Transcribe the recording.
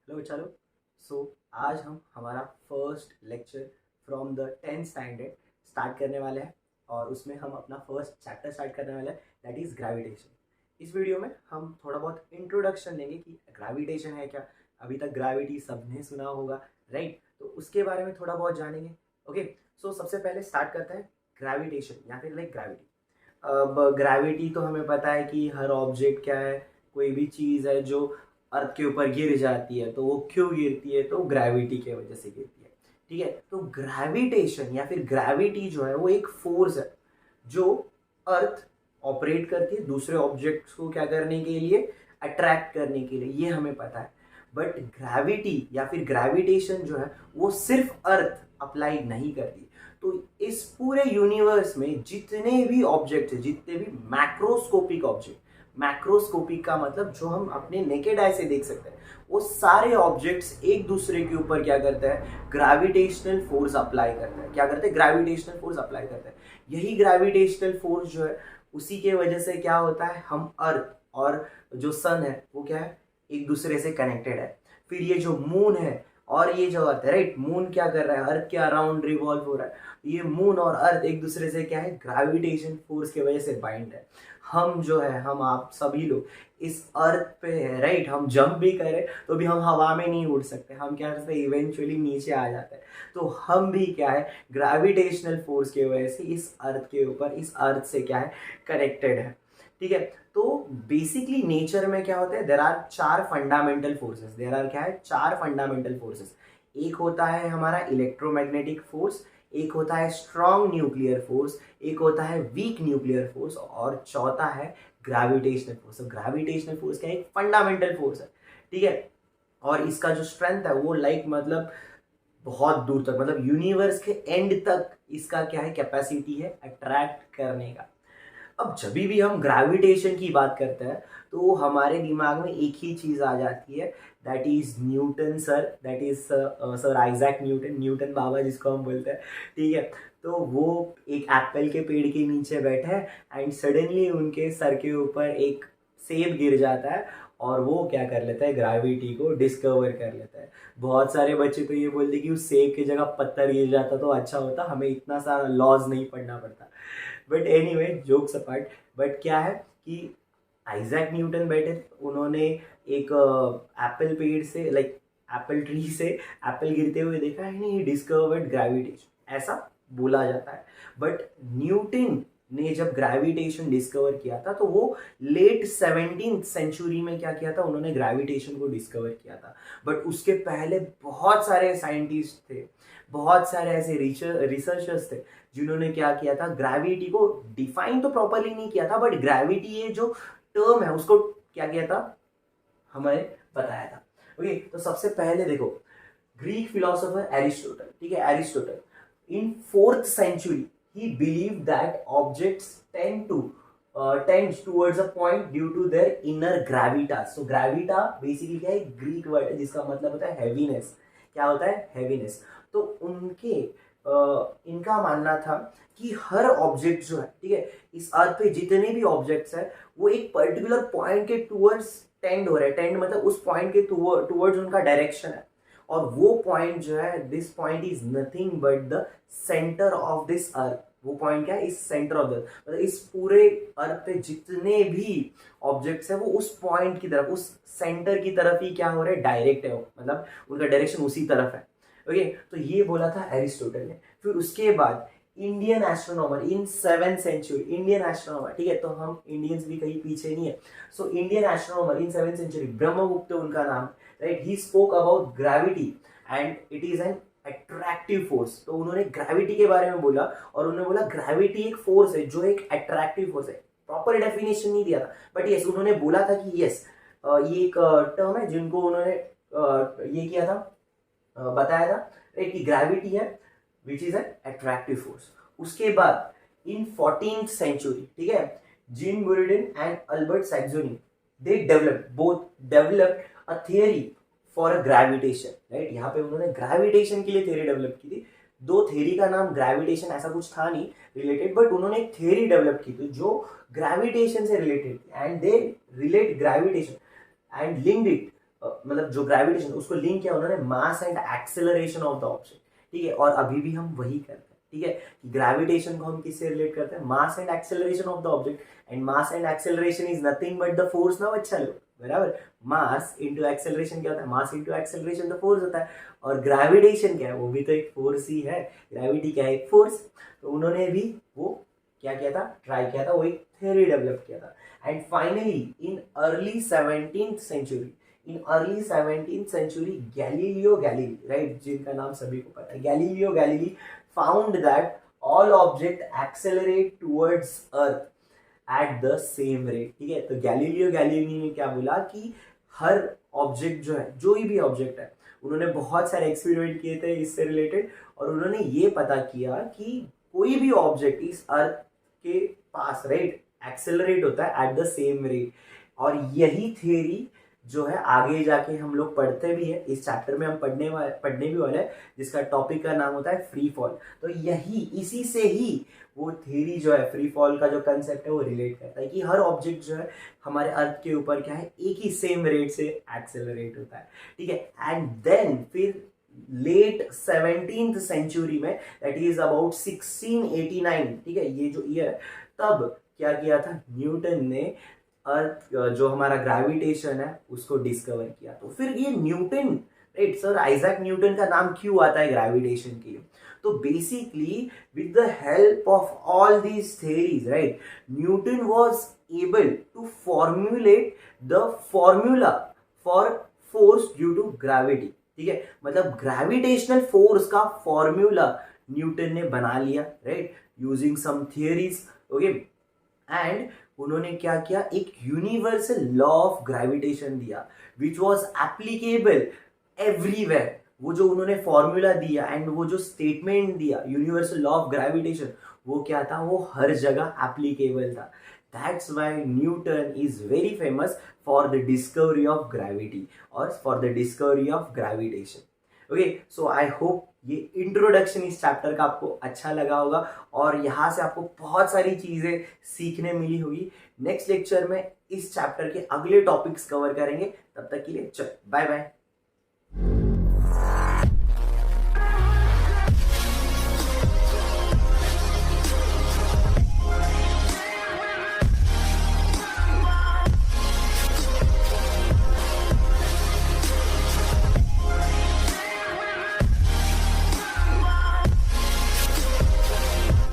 Hello चलो। सो आज हम हमारा first lecture from the 10th standard start करने वाले हैं और उसमें हम अपना फर्स्ट चैप्टर स्टार्ट करने वाले हैं, दैट इज़ ग्रेविटेशन। इस वीडियो में हम थोड़ा बहुत इंट्रोडक्शन देंगे कि ग्रेविटेशन है क्या। अभी तक ग्रेविटी सबने सुना होगा, राइट? तो उसके बारे में थोड़ा बहुत जानेंगे। ओके, सो सबसे पहले स्टार्ट करते हैं ग्रेविटेशन या फिर लाइक ग्रेविटी। अब ग्रेविटी तो हमें पता है कि हर ऑब्जेक्ट क्या है, कोई भी चीज़ है जो अर्थ के ऊपर गिर जाती है तो वो क्यों गिरती है, तो ग्रेविटी के वजह से गिरती है। ठीक है, तो ग्रेविटेशन या फिर ग्रेविटी जो है वो एक फोर्स है जो अर्थ ऑपरेट करती है दूसरे ऑब्जेक्ट्स को क्या करने के लिए, अट्रैक्ट करने के लिए, ये हमें पता है। बट ग्रेविटी या फिर ग्रेविटेशन जो है वो सिर्फ अर्थ अप्लाई नहीं करती। तो इस पूरे यूनिवर्स में जितने भी ऑब्जेक्ट है, जितने भी मैक्रोस्कोपिक ऑब्जेक्ट, मैक्रोस्कोपिक का मतलब जो हम अपने नेकेड आई से देख सकते हैं, वो सारे ऑब्जेक्ट्स एक दूसरे के ऊपर क्या करते हैं, ग्रेविटेशनल फोर्स अप्लाई करते हैं। क्या करते हैं? ग्रेविटेशनल फोर्स अप्लाई करते हैं। यही ग्रेविटेशनल फोर्स जो है उसी के वजह से क्या होता है, हम अर्थ और जो सन है वो क्या है, एक दूसरे से कनेक्टेड है। फिर ये जो मून है और ये जो अर्थ है, राइट, मून क्या कर रहा है, अर्थ के अराउंड रिवॉल्व हो रहा है। ये मून और अर्थ एक दूसरे से क्या है, ग्रेविटेशन फोर्स की वजह से बाइंड है। हम जो है, हम आप सभी लोग इस अर्थ पे है, राइट, हम जंप भी करें तो भी हम हवा में नहीं उड़ सकते, हम क्या करते हैं, इवेंचुअली नीचे आ जाते हैं। तो हम भी क्या है, ग्रेविटेशनल फोर्स की वजह से इस अर्थ के ऊपर, इस अर्थ से क्या है, कनेक्टेड है। ठीक है, तो बेसिकली नेचर में क्या होता है, देर आर चार फंडामेंटल फोर्सेस। देर आर क्या है, चार फंडामेंटल फोर्सेस। एक होता है हमारा इलेक्ट्रोमैग्नेटिक फोर्स, एक होता है स्ट्रॉन्ग न्यूक्लियर फोर्स, एक होता है वीक न्यूक्लियर फोर्स, और चौथा है ग्रेविटेशनल फोर्स। ग्रेविटेशनल फोर्स क्या है, एक फंडामेंटल फोर्स है। ठीक है, और इसका जो स्ट्रेंथ है वो लाइक मतलब बहुत दूर तक, मतलब यूनिवर्स के एंड तक इसका क्या है, कैपेसिटी है अट्रैक्ट करने का। अब जब भी हम ग्रेविटेशन की बात करते हैं तो हमारे दिमाग में एक ही चीज आ जाती है, that is Newton sir, that is sir Isaac Newton, Newton बाबा जिसको हम बोलते हैं। ठीक है, तो वो एक एप्पल के पेड़ के नीचे बैठे हैं एंड सडनली उनके सर के ऊपर एक सेब गिर जाता है और वो क्या कर लेता है, ग्रेविटी को डिस्कवर कर लेता है। बहुत सारे बच्चे तो ये बोलते कि उस सेब की जगह पत्थर गिर जाता तो अच्छा होता, हमें इतना सारा लॉज नहीं पढ़ना पड़ता। But anyway, jokes apart, but क्या है कि आइजैक न्यूटन बैठे थे, उन्होंने एक एप्पल पेड़ से, लाइक एप्पल ट्री से एप्पल गिरते हुए देखा है, नहीं डिस्कवर्ड ग्रेविटेशन, ऐसा बोला जाता है। बट न्यूटन ने जब ग्रेविटेशन डिस्कवर किया था तो वो लेट 17th सेंचुरी में क्या किया था, उन्होंने ग्रेविटेशन को डिस्कवर किया था। बट उसके पहले बहुत सारे साइंटिस्ट थे, बहुत सारे ऐसे रिसर्चर्स थे जिन्होंने क्या किया था, ग्रेविटी को डिफाइन तो प्रॉपरली नहीं किया था, बट ग्रेविटी ये जो टर्म है उसको क्या किया था, हमें बताया था। ओके, तो सबसे पहले देखो, ग्रीक फिलोसोफर एरिस्टोटल, ठीक है, Aristotle in 4th century he believed that objects tends towards a point due to their inner gravitas. So gravita basically क्या है, ग्रीक वर्ड है जिसका मतलब होता है हैवीनेस। क्या होता है, हैवीनेस। तो उनके इनका मानना था कि हर ऑब्जेक्ट जो है, ठीक है, इस अर्थ पे जितने भी ऑब्जेक्ट्स है वो एक पर्टिकुलर पॉइंट के टूवर्ड्स टेंड हो रहे हैं। टेंड मतलब उस पॉइंट के टूवर्ड्स उनका डायरेक्शन है, और वो पॉइंट जो है, this point is nothing but the centre of this earth. वो पॉइंट क्या है, इस सेंटर ऑफ द, मतलब इस पूरे अर्थ पे जितने भी ऑब्जेक्ट्स है वो उस पॉइंट की तरफ, उस सेंटर की तरफ ही क्या हो रहे हैं, डायरेक्ट है, मतलब उनका डायरेक्शन उसी तरफ है। ओके, तो ये बोला था एरिस्टोटल ने। फिर उसके बाद इंडियन एस्ट्रोनॉमर इन 7th सेंचुरी, इंडियन एस्ट्रोनॉमर, ठीक है, तो हम इंडियंस भी कहीं पीछे नहीं है। सो इंडियन एस्ट्रोनॉमर इन 7th सेंचुरी, ब्रह्मगुप्त उनका नाम, right, he spoke about gravity and it is an attractive force. तो उन्होंने ग्रेविटी के बारे में बोला और उन्होंने बोला ग्रेविटी एक फोर्स है जो एक अट्रैक्टिव फोर्स है। प्रॉपर डेफिनेशन नहीं दिया था, बट यस उन्होंने बोला था कि यस ये एक टर्म है जिनको उन्होंने ये किया था, बताया था, राइट, कि ग्रेविटी है which is an attractive force. उसके बाद इन 14th सेंचुरी, ठीक है, Jean Buridan and Albert Saxony, they developed a theory for a gravitation, right. यहाँ पे उन्होंने ग्रेविटेशन के लिए थ्योरी डेवलप की थी। दो थ्योरी का नाम ग्रेविटेशन ऐसा कुछ था नहीं रिलेटेड, बट उन्होंने एक थ्योरी डेवलप की थी जो ग्रेविटेशन से रिलेटेड थी, and they relate gravitation and linked it मतलब जो ग्रेविटेशन उसको लिंक किया उन्होंने mass and acceleration of the object, ठीक है। और अभी भी हम वही करते हैं, ठीक है। ग्रेविटेशन को हम किससे रिलेट करते हैं, mass and acceleration of the object, and mass and acceleration is nothing but the force ना बच्चा लोग, बराबर। मास इंटू एक्सेलरेशन क्या होता है, मास इंटू एक्सेलरेशन तो फोर्स होता है, और ग्रेविटेशन क्या है, वो भी तो एक फोर्स ही है, ग्रेविटी क्या है, एक फोर्स। तो उन्होंने भी वो क्या किया था, ट्राई किया था, वो एक थ्योरी डेवलप किया था। And finally in early 17th century, Galileo Galilei, right, जिनका नाम सभी को पता है, Galileo Galilei found that all object accelerate towards earth at the same rate, ठीक है। तो गैलीलियो गैलीली ने क्या बोला कि हर ऑब्जेक्ट जो है, जो भी ऑब्जेक्ट है, उन्होंने बहुत सारे एक्सपेरिमेंट किए थे इससे रिलेटेड, और उन्होंने ये पता किया कि कोई भी ऑब्जेक्ट इस अर्थ के पास, राइट, एक्सेलरेट होता है एट द सेम रेट। और यही थियरी जो है आगे जाके हम लोग पढ़ते भी है, इस चैप्टर में हम पढ़ने भी वाले हैं, जिसका टॉपिक का नाम होता है फ्री फॉल। तो यही इसी से ही वो थियरी जो है, फ्री फॉल का जो कंसेप्ट है वो रिलेट करता है कि हर ऑब्जेक्ट जो है हमारे अर्थ के ऊपर क्या है, एक ही सेम रेट से एक्सेलरेट होता है, ठीक है। एंड देन फिर लेट 17th सेंचुरी में, दैट इज अबाउट 1689, ठीक है, ये जो ईयर, तब क्या किया था, न्यूटन ने अर्थ जो हमारा ग्रेविटेशन है उसको डिस्कवर किया। तो फिर ये Newton, right, sir Isaac Newton का नाम क्यों आता है ग्रेविटेशन के लिए, तो basically with the help of all these theories, right, Newton was able to formulate the formula for force due to gravity, ठीक है। मतलब ग्रेविटेशनल फोर्स का फॉर्मूला न्यूटन ने बना लिया, right, using some theories, okay. And उन्होंने क्या किया, एक यूनिवर्सल लॉ ऑफ ग्रेविटेशन दिया विच वॉज एप्लीकेबल एवरीवेयर। वो जो उन्होंने फॉर्मूला दिया एंड वो जो स्टेटमेंट दिया, यूनिवर्सल लॉ ऑफ ग्रेविटेशन, वो क्या था, वो हर जगह एप्लीकेबल था। That's why Newton is very famous for the discovery of gravity और for the discovery of gravitation, okay. So I hope ये इंट्रोडक्शन इस चैप्टर का आपको अच्छा लगा होगा, और यहाँ से आपको बहुत सारी चीजें सीखने मिली होगी। नेक्स्ट लेक्चर में इस चैप्टर के अगले टॉपिक्स कवर करेंगे, तब तक के लिए चल बाय बाय।